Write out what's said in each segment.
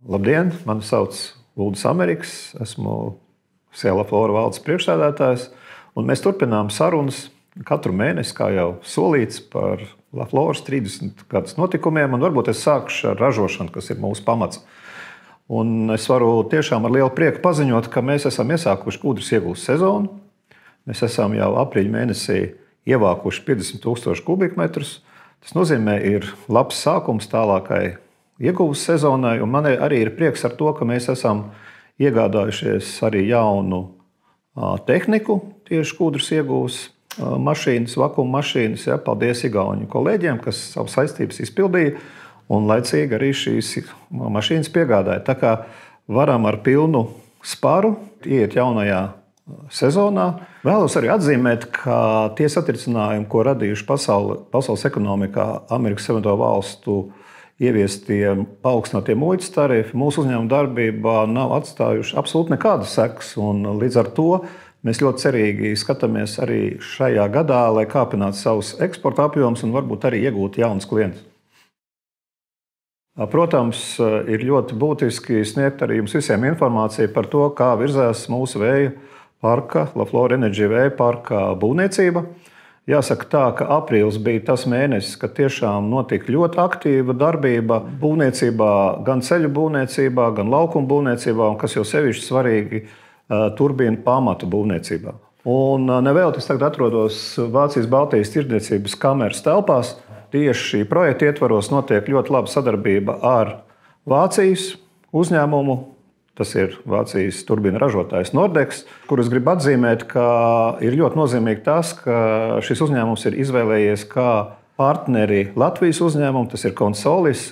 Labdien! Mani sauc Uldis Ameriks, esmu Sēla Flora valdes priekšsēdētājs. Mēs turpinām sarunas katru mēnesi, kā jau solīts, par Floras 30 gadus notikumiem. Varbūt es sākšu ar ražošanu, kas ir mūsu pamats. Es varu tiešām ar lielu prieku paziņot, ka mēs esam iesākuši kūdras iegūšanas sezonu. Mēs esam jau aprīļa mēnesī ievākuši 50,000 kubikmetrus. Tas nozīmē, ir labs sākums tālākai iegūšanas sezonai. Man arī ir prieks ar to, ka mēs esam iegādājušies arī jaunu tehniku, tieši kūdras iegūšanas mašīnas, vakuma mašīnas. Ja, paldies Igauņu kolēģiem, kas savas saistības izpildīja un laicīgi arī šīs mašīnas piegādāja. Tā kā varam ar pilnu sparu iet jaunajā sezonā. Vēlos arī atzīmēt, ka tie satricinājumi, ko radījuši pasaules ekonomikā, Amerikas Savienoto Valstu ieviestie paaugstinātie muitas tarifi, mūsu uzņēmuma darbībā nav atstājuši absolūti nekādas sekas. Līdz ar to mēs ļoti cerīgi skatāmies arī šajā gadā, lai kāpinātu savus eksporta apjomus un varbūt arī iegūtu jaunus klientus. Protams, ir ļoti būtiski sniegt arī jums visiem informāciju par to, kā virzās mūsu vēja parka, LaFlora Energy vēja parka būvniecība. Jāsaka tā, ka aprīlis bija tas mēnesis, kad tiešām notika ļoti aktīva darbība būvniecībā, gan ceļu būvniecībā, gan laukuma būvniecībā, un kas jau sevišķi svarīgi, turbīnu pamatu būvniecībā. Nevēl es tagad atrodos Vācijas Baltijas tirdzniecības kameras telpās. Tieši šī projekta ietvaros notiek ļoti laba sadarbība ar Vācijas uzņēmumu. Tas ir Vācijas turbīnu ražotājs Nordex, kurus gribu atzīmēt, ka ir ļoti nozīmīgi tas, ka šis uzņēmums ir izvēlējies kā partneri Latvijas uzņēmumu. Tas ir Consolis,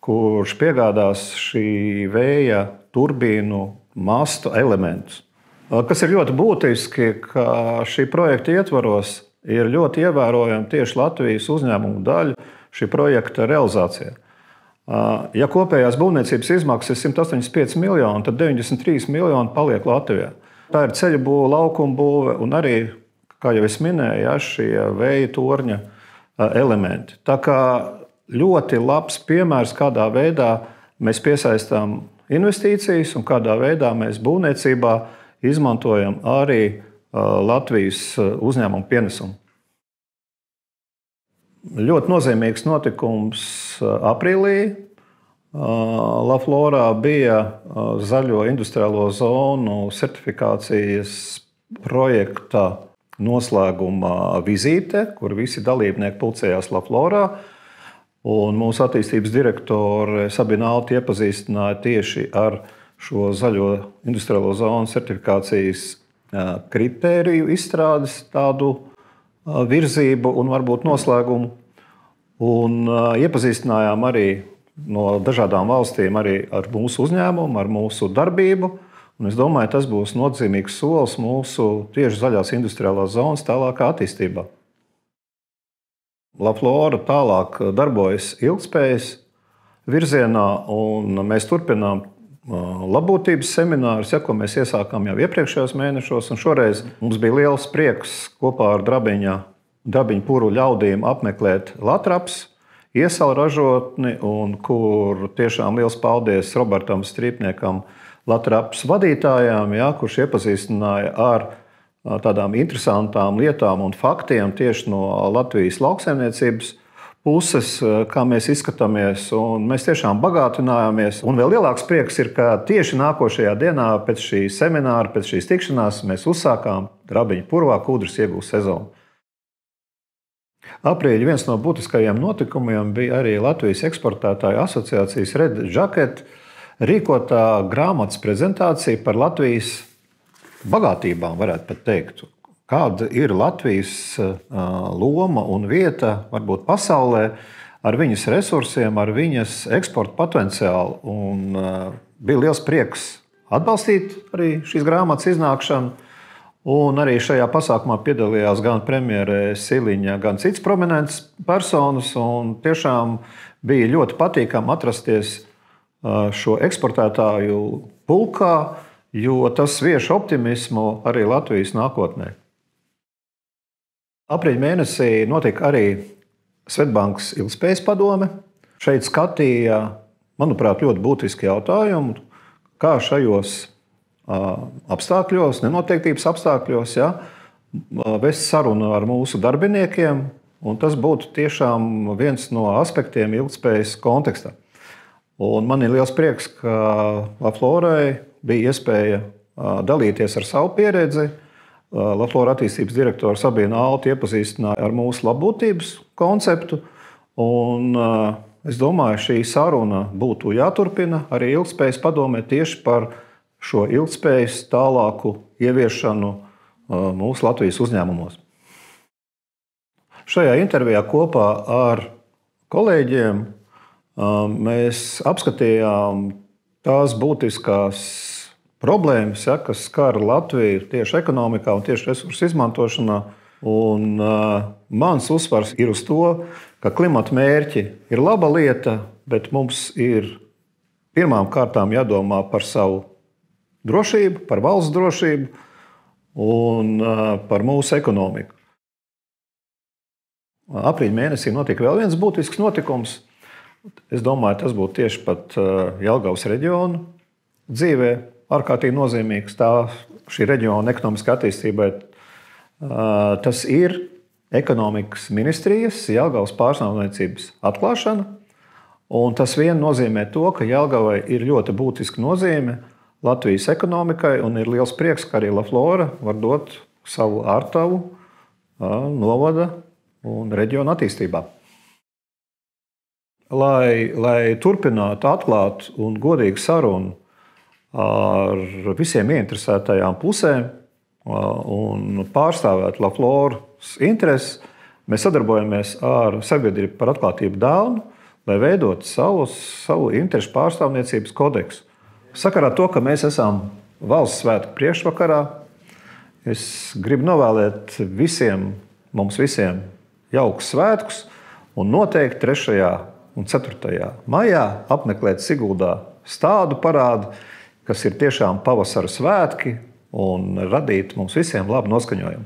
kurš piegādās šī vēja turbīnu mastu elementus. Kas ir ļoti būtiski, ka šī projekta ietvaros ir ļoti ievērojama tieši Latvijas uzņēmumu daļa šī projekta realizācijā. Ja kopējās būvniecības izmaksas ir 185 miljoni, tad 93 miljoni paliek Latvijā. Tā ir ceļu būve, laukuma būve un arī, kā jau es minēju, šie vēja torņa elementi. Tā kā ļoti labs piemērs, kādā veidā mēs piesaistām investīcijas un kādā veidā mēs būvniecībā izmantojam arī Latvijas uzņēmumu pienesumu. Ļoti nozīmīgs notikums aprīlī. LaFlorā bija zaļo industriālo zonu certifikācijas projekta noslēguma vizīte, kur visi dalībnieki pulcējās LaFlorā. Mūsu attīstības direktore Sabina Alta iepazīstināja tieši ar šo zaļo industriālo zonu certifikācijas kritēriju izstrādes tādu virzību un varbūt noslēgumu. Iepazīstinājām arī no dažādām valstīm arī ar mūsu uzņēmumu, ar mūsu darbību. Es domāju, tas būs nozīmīgs solis mūsu tieši zaļās industriālās zonas tālākā attīstībā. LaFlora tālāk darbojas ilgtspējas virzienā, un mēs turpinām labbūtības seminārus, ko mēs iesākām jau iepriekšējos mēnešos. Šoreiz mums bija liels prieks kopā ar Drabiņu puru ļaudīm apmeklēt Latraps iesala ražotni, kur tiešām liels paldies Robertam Strīpniekam, Latraps vadītājām, kurš iepazīstināja ar tādām interesantām lietām un faktiem tieši no Latvijas lauksaimniecības puses, kā mēs izskatāmies, un mēs tiešām bagātinājāmies. Vēl lielāks prieks ir, ka tieši nākošajā dienā pēc šī semināra, pēc šīs tikšanās, mēs uzsākām Drabiņu purvā kūdras iegūšanas sezonu. Aprīļa viens no būtiskajiem notikumiem bija arī Latvijas eksportētāju asociācijas Red Jacket rīkotā grāmatas prezentācija par Latvijas bagātībām, varētu pat teikt. Kāda ir Latvijas loma un vieta, varbūt pasaulē, ar viņas resursiem, ar viņas eksporta potenciālu. Bija liels prieks atbalstīt arī šīs grāmatas iznākšanu. Arī šajā pasākumā piedalījās gan premjere Siliņa, gan citas prominentas personas. Tiešām bija ļoti patīkami atrasties šo eksportētāju pulkā, jo tas vieš optimismu arī Latvijas nākotnē. Aprīļa mēnesī notika arī Svetbankas ilgtspējas padome. Šeit skatīja manuprāt, ļoti būtiski jautājumi, kā šajos apstākļos, nenoteiktības apstākļos, ja, vest sarunu ar mūsu darbiniekiem, un tas būtu tiešām viens no aspektiem ilgtspējas kontekstā. Un man ir liels prieks, ka LaFlorai bija iespēja dalīties ar savu pieredzi. LaFlora attīstības direktora Sabīna Alta iepazīstināja ar mūsu labbūtības konceptu. Un, es domāju, šī saruna būtu jāturpina arī ilgtspējas padomē tieši par šo ilgtspējas tālāku ieviešanu mūsu Latvijas uzņēmumos. Šajā intervijā kopā ar kolēģiem mēs apskatījām tās būtiskās problēmas, ja, kas skar Latviju tieši ekonomikā un tieši resursu izmantošanā. Un, mans uzsvars ir uz to, ka klimata mērķi ir laba lieta, bet mums ir pirmām kārtām jādomā par savu drošību, par valsts drošību un par mūsu ekonomiku. Aprīļa mēnesī notika vēl viens būtisks notikums. Es domāju, tas būtu tieši pat Jelgavas reģiona dzīvē ārkārtīgi nozīmīgs šī reģiona ekonomiskai attīstībai. Tas ir ekonomikas ministrijas Jelgavas pārstāvniecības atklāšana. Un tas vien nozīmē to, ka Jelgavai ir ļoti būtiska nozīme Latvijas ekonomikai, un ir liels prieks, ka arī LaFlora var dot savu ārtavu novada un reģiona attīstībā. Lai turpinātu atklātu un godīgu sarunu ar visiem ieinteresētajām pusēm un pārstāvēt LaFloras intereses, mēs sadarbojamies ar Sabiedrību par atklātību Dāvnu, lai veidotu savu interesu pārstāvniecības kodeksu. Sakarā to, ka mēs esam valsts svētku priekšvakarā, es gribu novēlēt mums visiem jaukus svētkus un noteikti 3. un 4. maijā apmeklēt Siguldā stādu parādu, kas ir tiešām pavasara svētki un radīt mums visiem labu noskaņojumu.